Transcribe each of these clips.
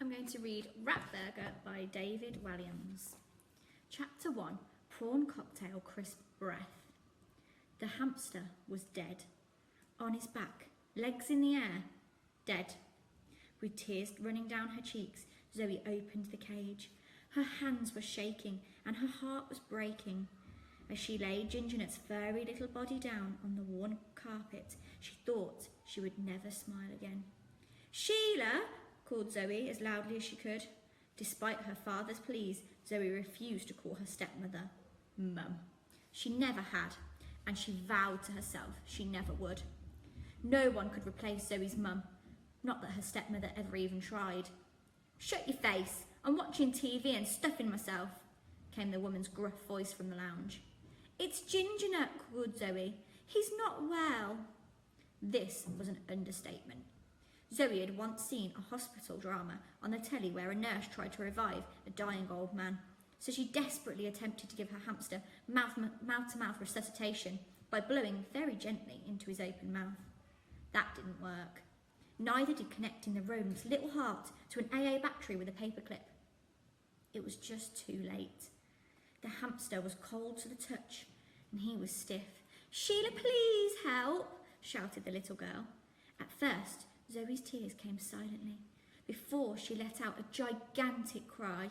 I'm going to read Ratburger by David Walliams. Chapter 1, Prawn Cocktail Crisp Breath. The hamster was dead. On his back, legs in the air, dead. With tears running down her cheeks, Zoe opened the cage. Her hands were shaking and her heart was breaking. As she laid Gingernut's furry little body down on the worn carpet, she thought she would never smile again. "Sheila!" called Zoe as loudly as she could. Despite her father's pleas, Zoe refused to call her stepmother Mum. She never had, and she vowed to herself she never would. No one could replace Zoe's mum, not that her stepmother ever even tried. "Shut your face, I'm watching TV and stuffing myself," came the woman's gruff voice from the lounge. "It's Gingernut," called Zoe. "He's not well." This was an understatement. Zoe had once seen a hospital drama on the telly where a nurse tried to revive a dying old man, so she desperately attempted to give her hamster mouth-to-mouth resuscitation by blowing very gently into his open mouth. That didn't work. Neither did connecting the rodent's little heart to an AA battery with a paperclip. It was just too late. The hamster was cold to the touch, and he was stiff. "Sheila, please help," shouted the little girl. At first, Zoe's tears came silently, before she let out a gigantic cry.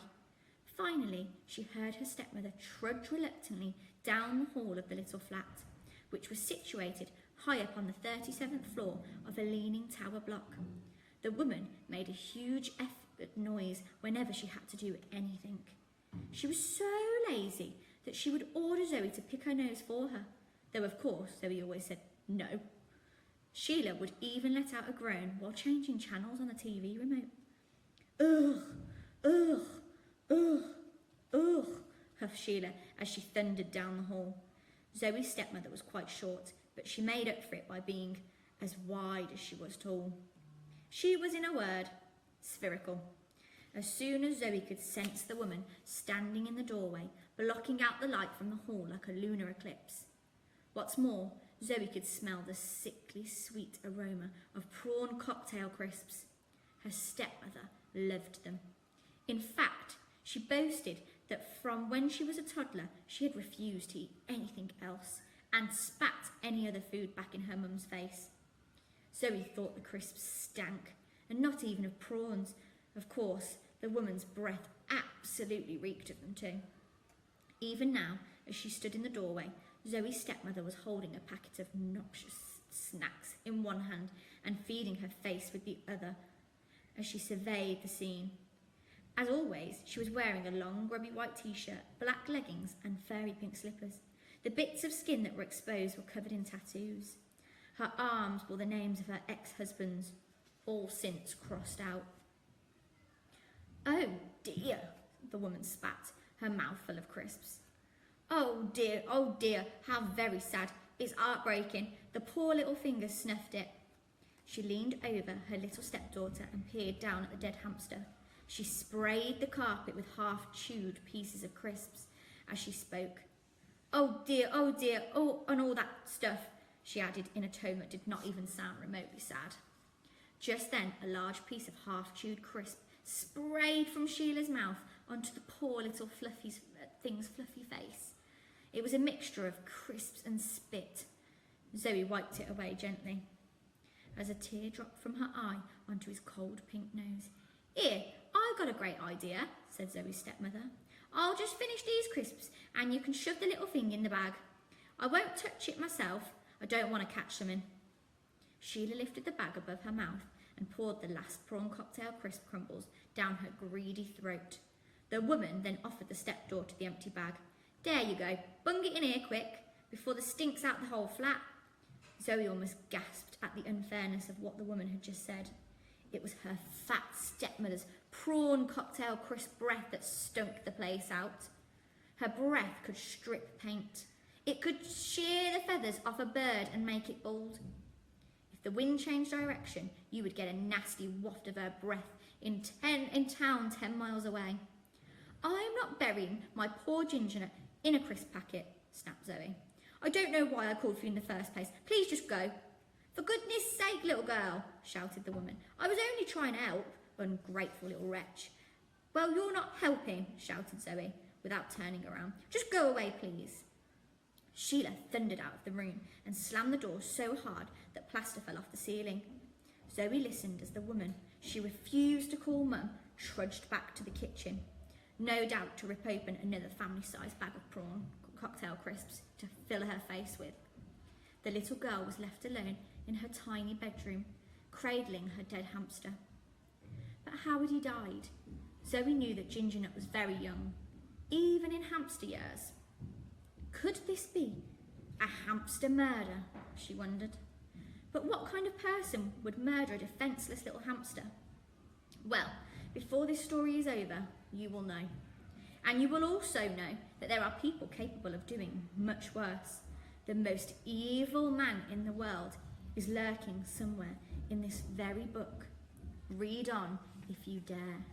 Finally, she heard her stepmother trudge reluctantly down the hall of the little flat, which was situated high up on the 37th floor of a leaning tower block. The woman made a huge effort noise whenever she had to do anything. She was so lazy that she would order Zoe to pick her nose for her, though of course Zoe always said no. Sheila would even let out a groan while changing channels on the TV remote. "Ugh, ugh, ugh, ugh," huffed Sheila as she thundered down the hall. Zoe's stepmother was quite short, but she made up for it by being as wide as she was tall. She was, in a word, spherical. As soon as Zoe could sense the woman standing in the doorway, blocking out the light from the hall like a lunar eclipse. What's more, Zoe could smell the sickly sweet aroma of prawn cocktail crisps. Her stepmother loved them. In fact, she boasted that from when she was a toddler, she had refused to eat anything else and spat any other food back in her mum's face. Zoe thought the crisps stank, and not even of prawns. Of course, the woman's breath absolutely reeked of them too. Even now, as she stood in the doorway, Zoe's stepmother was holding a packet of noxious snacks in one hand and feeding her face with the other as she surveyed the scene. As always, she was wearing a long, grubby white t-shirt, black leggings and furry pink slippers. The bits of skin that were exposed were covered in tattoos. Her arms bore the names of her ex-husbands, all since crossed out. "Oh dear," the woman spat, her mouth full of crisps. Oh dear, how very sad. It's heartbreaking." The poor little fingers snuffed it. She leaned over her little stepdaughter and peered down at the dead hamster. She sprayed the carpet with half-chewed pieces of crisps as she spoke. Oh dear, oh, and all that stuff," she added in a tone that did not even sound remotely sad. Just then, a large piece of half-chewed crisp sprayed from Sheila's mouth onto the poor little thing's fluffy face. It was a mixture of crisps and spit. Zoe wiped it away gently as a tear dropped from her eye onto his cold pink nose. "Here, I've got a great idea," said Zoe's stepmother. "I'll just finish these crisps and you can shove the little thing in the bag. I won't touch it myself. I don't want to catch something." Sheila lifted the bag above her mouth and poured the last prawn cocktail crisp crumbles down her greedy throat. The woman then offered the stepdaughter the empty bag. "There you go, bung it in here quick, before the stink's out the whole flat." Zoe almost gasped at the unfairness of what the woman had just said. It was her fat stepmother's prawn cocktail crisp breath that stunk the place out. Her breath could strip paint. It could shear the feathers off a bird and make it bald. If the wind changed direction, you would get a nasty waft of her breath in town 10 miles away. "I'm not burying my poor Gingernut in a crisp packet," snapped Zoe. "I don't know why I called for you in the first place. Please just go." "For goodness sake, little girl," shouted the woman. "I was only trying to help. ungrateful little wretch. Well, you're not helping, shouted Zoe, without turning around. Just go away, please. Sheila thundered out of the room and slammed the door so hard that plaster fell off the ceiling. Zoe listened as the woman she refused to call Mum trudged back to the kitchen, no doubt to rip open another family-sized bag of prawn cocktail crisps to fill her face with. The little girl was left alone in her tiny bedroom, cradling her dead hamster. But how had he died? Zoe knew that Ginger Nut was very young, even in hamster years. Could this be a hamster murder? She wondered. But what kind of person would murder a defenceless little hamster? Well, before this story is over, you will know. And you will also know that there are people capable of doing much worse. The most evil man in the world is lurking somewhere in this very book. Read on if you dare.